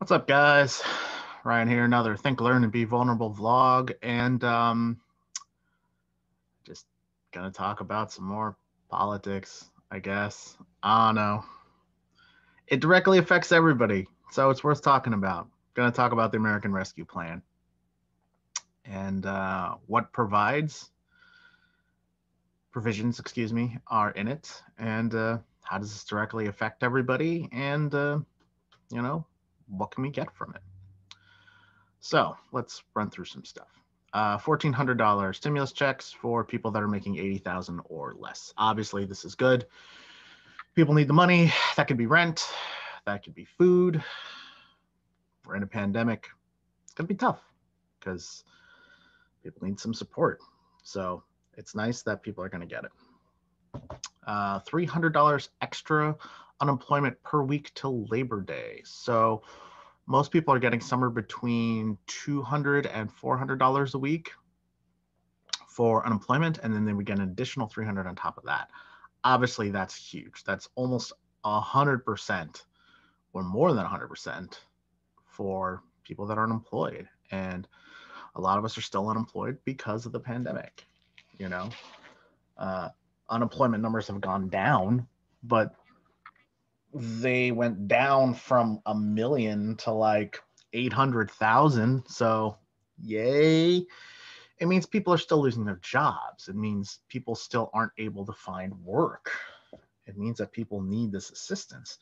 What's up, guys? Ryan here, another Think, Learn, and Be Vulnerable vlog, and just gonna talk about some more politics, I guess. I don't know. It directly affects everybody, so it's worth talking about. Gonna talk about the American Rescue Plan and what provisions, excuse me, are in it, and how does this directly affect everybody, and what can we get from it? So let's run through some stuff. $1,400 stimulus checks for people that are making 80,000 or less. Obviously, this is good. People need the money. That could be rent. That could be food. We're in a pandemic. It's gonna be tough because people need some support. So it's nice that people are gonna get it. $300 extra unemployment per week till Labor Day. So most people are getting somewhere between $200 and $400 a week for unemployment, and then they would get an additional 300 on top of that. Obviously, that's huge. That's almost 100% or more than 100% for people that are unemployed. And a lot of us are still unemployed because of the pandemic. You know, unemployment numbers have gone down, but they went down from 1 million to like 800,000. So, yay. It means people are still losing their jobs. It means people still aren't able to find work. It means that people need this assistance.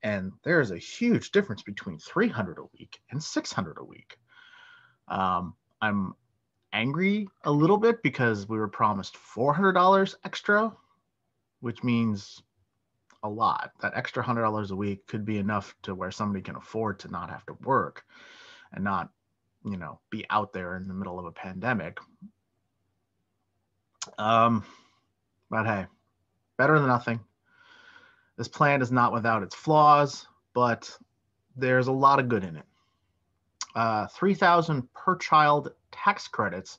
And there's a huge difference between 300 a week and 600 a week. I'm angry a little bit because we were promised $400 extra, which means a lot. That extra $100 a week could be enough to where somebody can afford to not have to work and not, be out there in the middle of a pandemic. But hey, better than nothing. This plan is not without its flaws, but there's a lot of good in it. 3,000 per child tax credits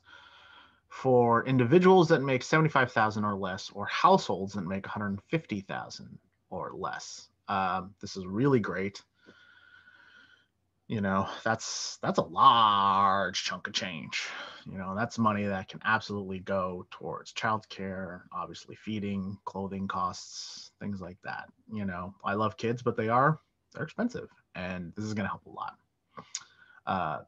for individuals that make 75,000 or less, or households that make 150,000 or less. This is really great. That's a large chunk of change. That's money that can absolutely go towards childcare, obviously feeding, clothing costs, things like that. I love kids, but they're expensive, and this is going to help a lot.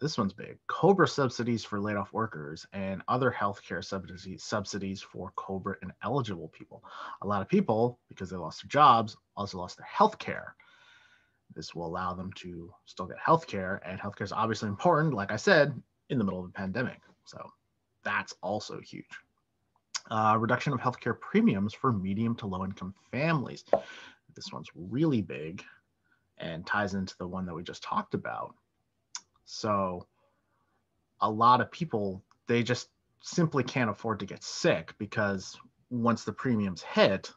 This one's big. Cobra subsidies for laid off workers and other healthcare subsidies for Cobra and eligible people. A lot of people, because they lost their jobs, also lost their healthcare. This will allow them to still get healthcare, and healthcare is obviously important, like I said, in the middle of a pandemic. So that's also huge. Reduction of healthcare premiums for medium to low income families. This one's really big and ties into the one that we just talked about. So a lot of people, they just simply can't afford to get sick because once the premiums hit,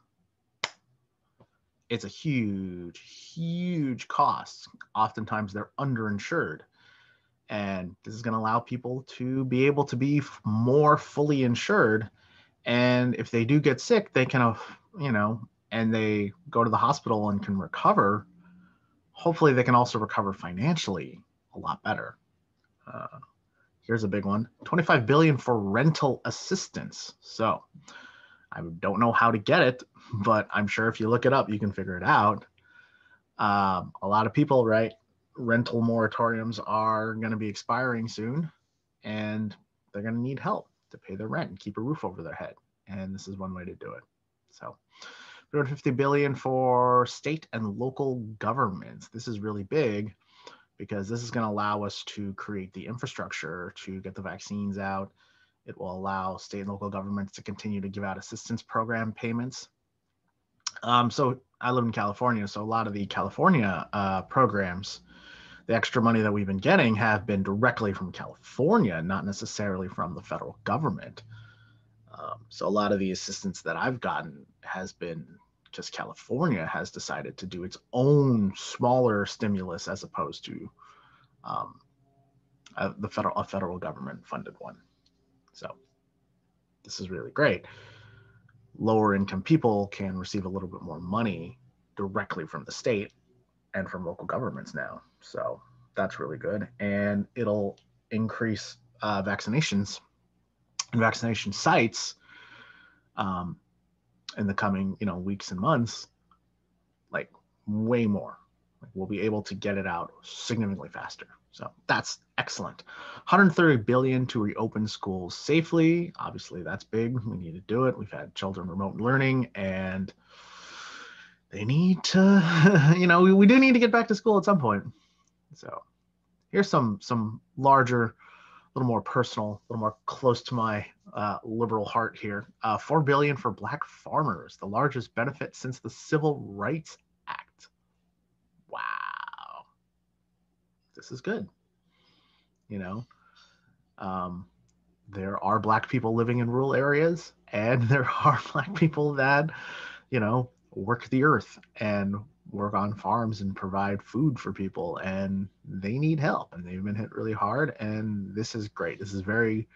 it's a huge, huge cost. Oftentimes they're underinsured. And this is going to allow people to be able to be more fully insured. And if they do get sick, they can, and they go to the hospital and can recover. Hopefully they can also recover financially a lot better. Here's a big one, $25 billion for rental assistance. So I don't know how to get it, but I'm sure if you look it up, you can figure it out. A lot of people, right? Rental moratoriums are going to be expiring soon, and they're going to need help to pay their rent and keep a roof over their head. And this is one way to do it. So $350 billion for state and local governments. This is really big because this is going to allow us to create the infrastructure to get the vaccines out. It will allow state and local governments to continue to give out assistance program payments. So I live in California, so a lot of the California programs, the extra money that we've been getting have been directly from California, not necessarily from the federal government. So a lot of the assistance that I've gotten has been just California has decided to do its own smaller stimulus as opposed to a federal government funded one. So this is really great. Lower income people can receive a little bit more money directly from the state and from local governments now. So that's really good. And it'll increase vaccinations and vaccination sites um, in the coming, weeks and months, like way more. Like we'll be able to get it out significantly faster. So that's excellent. 130 billion to reopen schools safely. Obviously, that's big. We need to do it. We've had children remote learning, and they need to, we do need to get back to school at some point. So here's some larger, a little more personal, a little more close to my liberal heart here. 4 billion for Black farmers, the largest benefit since the Civil Rights Act. Wow, this is good. There are Black people living in rural areas, and there are Black people that, work the earth and work on farms and provide food for people, and they need help, and they've been hit really hard. And this is great. This is very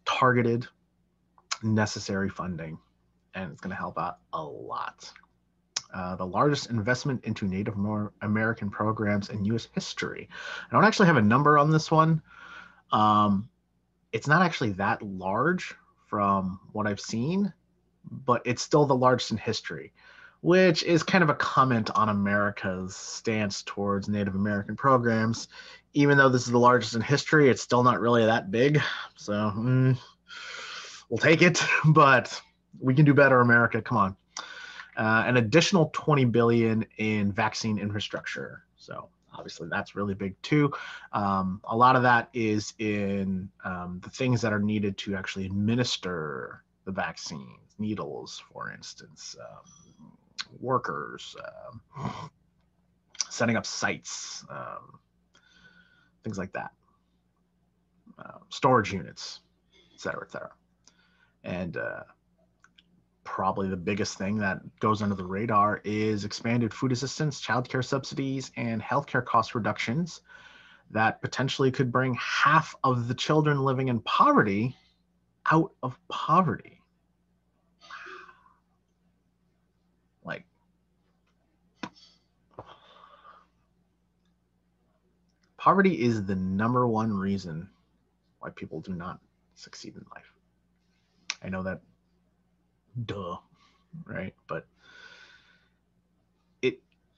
targeted, necessary funding, and it's going to help out a lot. The largest investment into Native American programs in U.S. history. I don't actually have a number on this one. It's not actually that large from what I've seen, but it's still the largest in history, which is kind of a comment on America's stance towards Native American programs. Even though this is the largest in history, it's still not really that big. So we'll take it, but we can do better, America. Come on. An additional 20 billion in vaccine infrastructure. So obviously that's really big too. A lot of that is in the things that are needed to actually administer the vaccines, needles, for instance, workers, setting up sites, things like that, storage units, et cetera, et cetera. And probably the biggest thing that goes under the radar is expanded food assistance, childcare subsidies, and healthcare cost reductions that potentially could bring half of the children living in poverty out of poverty. Like, poverty is the number one reason why people do not succeed in life. I know that, duh, right? But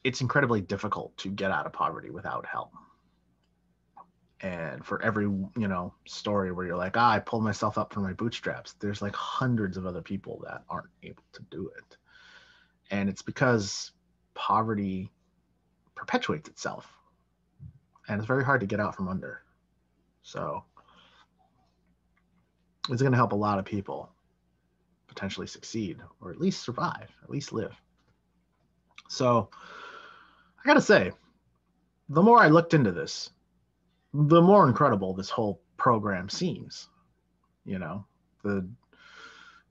it's incredibly difficult to get out of poverty without help. And for every, story where you're like, I pulled myself up from my bootstraps, there's like hundreds of other people that aren't able to do it. And it's because poverty perpetuates itself, and it's very hard to get out from under. So it's going to help a lot of people potentially succeed, or at least survive, at least live. So I got to say, the more I looked into this, the more incredible this whole program seems.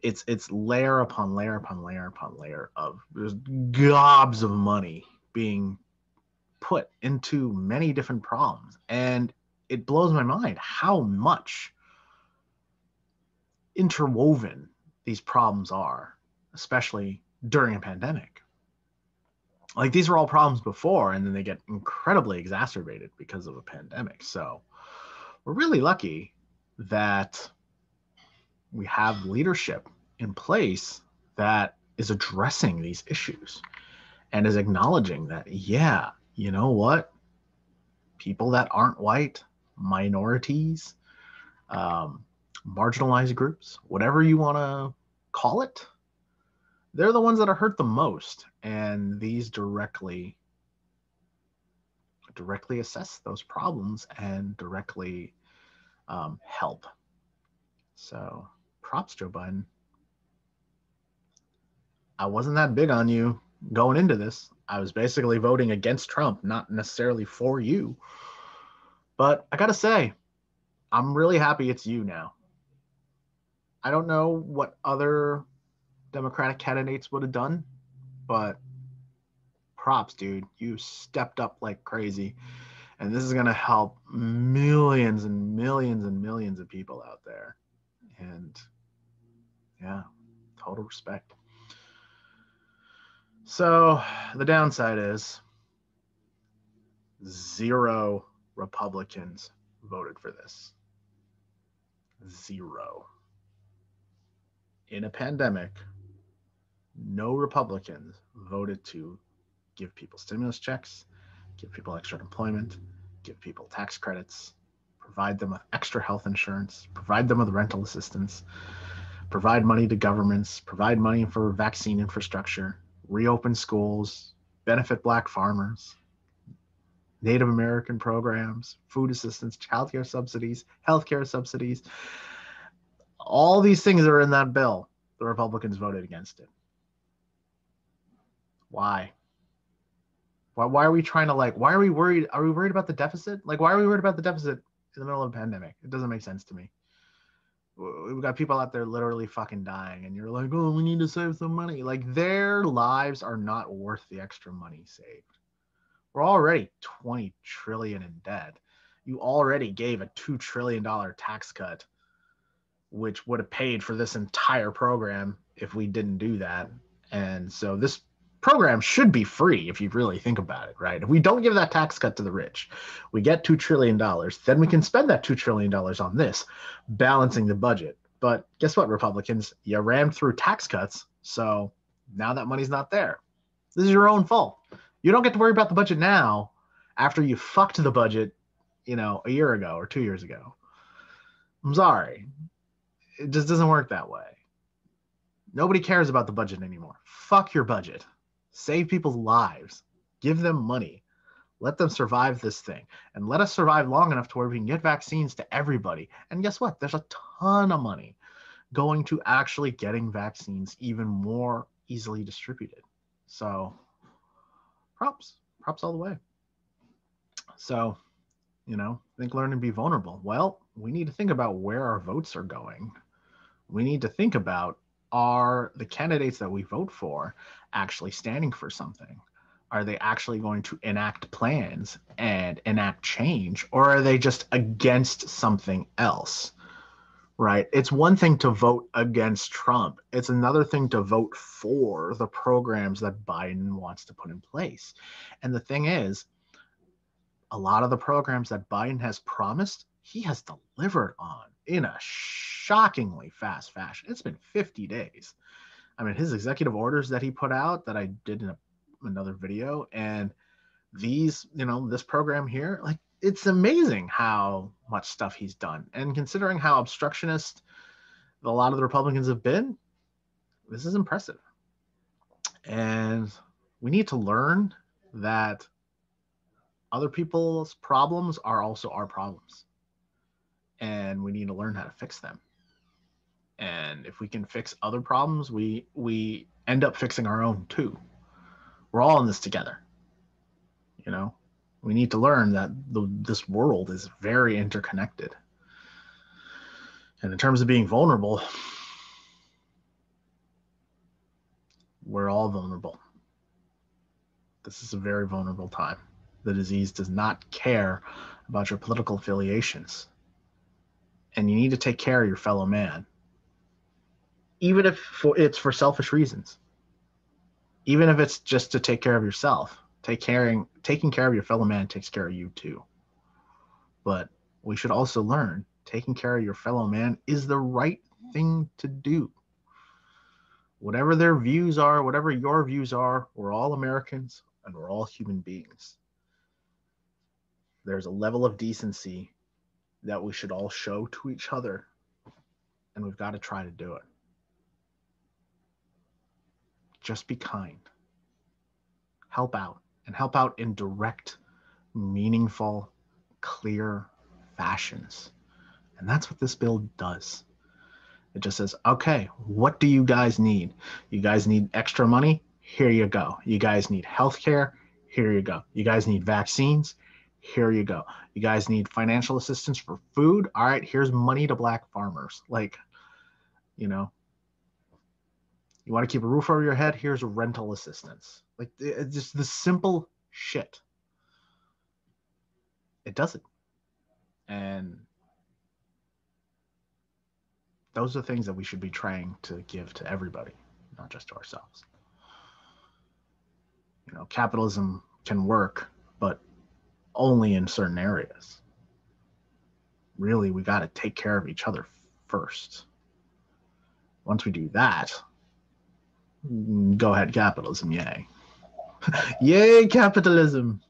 It's layer upon layer upon layer upon layer of, there's gobs of money being put into many different problems, and it blows my mind how much interwoven these problems are, especially during a pandemic. Like, these were all problems before, and then they get incredibly exacerbated because of a pandemic. So we're really lucky that we have leadership in place that is addressing these issues and is acknowledging that, yeah, you know what? People that aren't white, minorities, marginalized groups, whatever you want to call it, they're the ones that are hurt the most. And these directly assess those problems and directly help. So props, Joe Biden. I wasn't that big on you going into this. I was basically voting against Trump, not necessarily for you. But I gotta say, I'm really happy it's you now. I don't know what other Democratic candidates would have done, but props, dude. You stepped up like crazy. And this is going to help millions and millions and millions of people out there. And yeah, total respect. So the downside is Zero Republicans voted for this. Zero. In a pandemic, no Republicans voted to give people stimulus checks, give people extra employment, give people tax credits, provide them with extra health insurance, provide them with rental assistance, provide money to governments, provide money for vaccine infrastructure, reopen schools, benefit Black farmers, Native American programs, food assistance, childcare subsidies, healthcare subsidies. All these things are in that bill. The Republicans voted against it. Why? Why are we trying to why are we worried? Are we worried about the deficit? Why are we worried about the deficit in the middle of a pandemic? It doesn't make sense to me. We've got people out there literally fucking dying, and you're like, oh, we need to save some money. Their lives are not worth the extra money saved. We're already 20 trillion in debt. You already gave a $2 trillion tax cut, which would have paid for this entire program if we didn't do that. And so this program should be free if you really think about it, right? If we don't give that tax cut to the rich, we get $2 trillion, then we can spend that $2 trillion on this, balancing the budget. But guess what, Republicans? You rammed through tax cuts, so now that money's not there. This is your own fault. You don't get to worry about the budget now after you fucked the budget, a year ago or 2 years ago. I'm sorry. It just doesn't work that way. Nobody cares about the budget anymore. Fuck your budget. Save people's lives. Give them money. Let them survive this thing. And let us survive long enough to where we can get vaccines to everybody. And guess what? There's a ton of money going to actually getting vaccines even more easily distributed. So props all the way. So, think, learn, and be vulnerable. Well, we need to think about where our votes are going. We need to think about, are the candidates that we vote for actually standing for something? Are they actually going to enact plans and enact change, or are they just against something else? Right? It's one thing to vote against Trump. It's another thing to vote for the programs that Biden wants to put in place. And the thing is, a lot of the programs that Biden has promised, he has delivered on in a shockingly fast fashion. It's been 50 days. I mean, his executive orders that he put out that I did in another video, and these, this program here, it's amazing how much stuff he's done. And considering how obstructionist a lot of the Republicans have been, this is impressive. And we need to learn that other people's problems are also our problems. And we need to learn how to fix them. And if we can fix other problems, we end up fixing our own too. We're all in this together. We need to learn that this world is very interconnected. And in terms of being vulnerable, we're all vulnerable. This is a very vulnerable time. The disease does not care about your political affiliations. And you need to take care of your fellow man. Even if it's for selfish reasons. Even if it's just to take care of yourself. Taking care of your fellow man takes care of you too. But we should also learn taking care of your fellow man is the right thing to do. Whatever their views are, whatever your views are, we're all Americans and we're all human beings. There's a level of decency that we should all show to each other, and we've got to try to do it. Just be kind. Help out, and help out in direct, meaningful, clear fashions. And that's what this bill does. It just says, okay, what do you guys need? You guys need extra money? Here you go. You guys need healthcare? Here you go. You guys need vaccines? Here you go. You guys need financial assistance for food? All right, here's money to Black farmers. You want to keep a roof over your head? Here's rental assistance. It's just the simple shit. It does it. And those are things that we should be trying to give to everybody, not just to ourselves. Capitalism can work, but only in certain areas. Really, we got to take care of each other first. Once we do that, go ahead capitalism, yay. Yay, capitalism.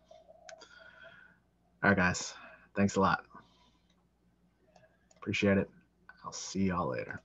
All right, guys. Thanks a lot. Appreciate it. I'll see y'all later.